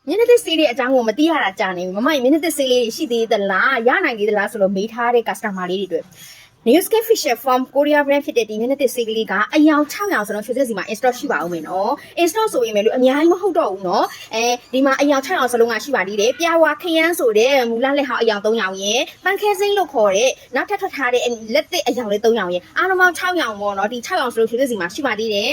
မျက်နှာသစ်ဆေးတွေအကြောင်းကိုမသိရတာကြာနေပြီမမမျက်နှာသစ်ဆေးလေးရှိသေးသလားရနိုင်သေးသလားဆိုလို့မေးထားတဲ့ customer လေးတွေတွေ့ Newscape Fisher from Korea brand ဖြစ်တဲ့ဒီမျက်နှာသစ်ဆေးကလေးကအယောင်600ဆိုတော့ရွှေစက်စီမှာ install ရှိပါဦးမယ်နော် install ဆိုရင်လည်းအများကြီးမဟုတ်တော့ဘူးနော်ဒီမှာအယောင်600စလုံးကရှိပါသေးတယ်ပြာဝါခရမ်းဆိုတဲ့မူလလက်ဟောက်အယောင်300ရဲ့ပန်းခဲစိမ့်လို့ခေါ်တဲ့နောက်ထပ်ထွက်ထားတဲ့လက်သစ်အယောင်လေး300ရဲ့အားလုံးပေါင်း600ပေါ့နော်ဒီ600ဆိုလို့ရွှေစက်စီမှာရှိပါသေးတယ်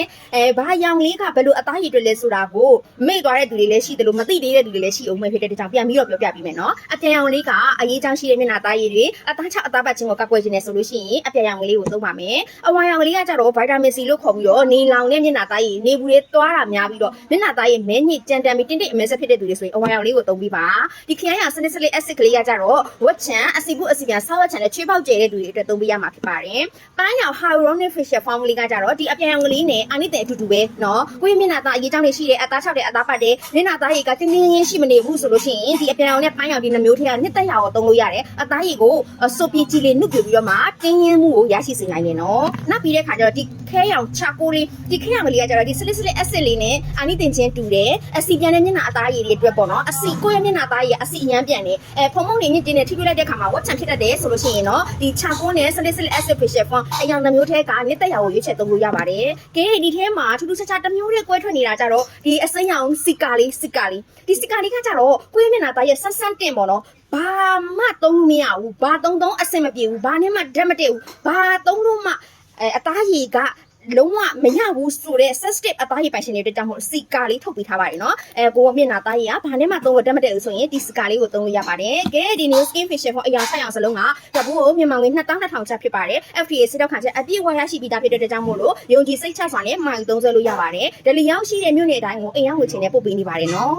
ဘာအယောင်လေးကဘယ်လိုအသားရည်တွေလဲဆိုတာကိုမေ့သွားတဲ့သူတွေလည်းရှိတယ်လို့မသိသေးတဲ့သူတွေလည်းရှိအောင်မဲ့ဖြစ်တဲ့ကြောင့်ပြန်ပြီးတော့ပြောပြပေးမယ်နော်အပြန်အောင်လေးကအရေးချောင်းရှိတဲ့မျက်နှာသားရည်တွေအသား6အသားပတ်ချင်းကိုကောက်ွယ်ခြင်းနဲ့ဆိုလို့ရှိရင်အပြန်အောင်လေးကိုသုံးပါမယ်အဝါရောင်လေးကကြတော့ vitamin C လို့ခေါ်ပြီးတော့နေလောင်တဲ့မျက်နှာသားရည်နေဘူးတွေသွားတာများပြီးတော့မျက်နှာသားရည်မဲညစ်ကြမ်းတမ်းပြီးတင်းတင်းအမဲဆက်ဖြစ်တဲ့သူတွေဆိုရင်အဝါရောင်လေးကိုသုံးပြီးပါဒီခရိုင်ရစနစ်စလေး acid ကလေးကကြတော့ဝက်ချန်အစီဘူးအစီပြန်ဆောက်ဝက်ချန်နဲ့ချွေးပေါက်ကျဲတဲ့သူတွေအတွက်သုံးပေးရမှာဖြစ်ပါတယ်ပန်းရောင် hyaluronic facial formula ကကြတော့ဒီအပြန်ရောင်ကလေးနဲ့အာနိတဲ့အတူတူပဲเนาะကိုယ့်မျက်နှာသားအရေးကြောင်းတွေရှိတယ်အသား6တဲ့အသားပတ်တယ်မျက်နှာသားရည်ကတင်းတင်းရင်းရှိမနေဘူးဆိုလို့ရှိရင်ဒီအပြန်ရောင်နဲ့ပန်းရောင်ဒီနှမျိုးထည့်ရနှစ်သက်ရာကိုသုံးလို့ရတယ်အသားရည်ကိုစုပ်ပြီးကြည်လေးနှုတ်ပြပြီးတော့မှတင်းရင်းမှုကိုရရှိစေနိုင်တယ်เนาะနောက်ပြီးတဲ့ခါကျတော့ဒီခဲရောင်ချာကိုလေးဒီခဲရောင်ကလေးကကျတော့ဒီ salicylic acid လေးနဲ့အာနိသင်ချင်းတူတယ်အစီပြန်တဲ့မျက်နှာအသားရည်တွေအတွက်ပေါ့နော်အစီကိုယ့်ရဲ့မျက်နှာသားရည်အစီအရန်ပြန်တယ်ဖုံဖုံနေမြင့်တင်းနဲ့ထိပြလိုက်တဲ့ခါမှာဝက်ချန်ဖြစ်တတ်တယ်ဆိုလို့ရှိရင်เนาะဒီချာကိုနဲ့ salicylic acid facial foam အယောင်တစ်မျိုးထဲကနှစ်သက်ရာကိုရွေးချယ်သုံးလို့ရပါတယ်ကဲဒီထဲမှာထူးထူးခြားခြားတစ်မျိုးတည်းကွဲထွက်နေတာကြတော့ဒီအစိမ်းရောင်စီကာလေးဒီစီကာလေးကကြတော့ကိုယ့်ရဲ့မျက်နှာသားရည်ဆန်းဆန်းတင်ပေါ့နော်ဘာမှသုံးလို့မရဘူးဘာသုံးအဆင်မပြေဘူးဘာနဲ့မှဓာတ်မတည့်ဘူးဘာသုံးလို့မှအသားရည်ကလုံးဝမရဘူးဆိုတဲ့ sensitive အသားရည်ပိုင်ရှင်တွေအတွက်ကြောင့်မို့စီကာလေးထုတ်ပေးထားပါတယ်နော်ကိုကမျက်နှာသားရည်ကဘာနဲ့မှသုံးလို့ဓာတ်မတည့်ဘူးဆိုရင်ဒီစီကာလေးကိုသုံးလို့ရပါတယ်ကဲဒီ new skin facial ဖို့အရာ600စလုံးကတပူကိုမြန်မာငွေ2200ကျပ်ဖြစ်ပါတယ် FDA စစ်တော့ခံချက်အပြည့်ဝရရှိပြီးသားဖြစ်တဲ့အတွက်ကြောင့်မို့လို့ယုံကြည်စိတ်ချစွာနဲ့မှာယူသုံးစွဲလို့ရပါတယ်ဒလီရောက်ရှိတဲ့မြို့နယ်တိုင်းကိုအိမ်ရောက်ငွေချင်းနဲ့ပို့ပေးနေပါတယ်နော်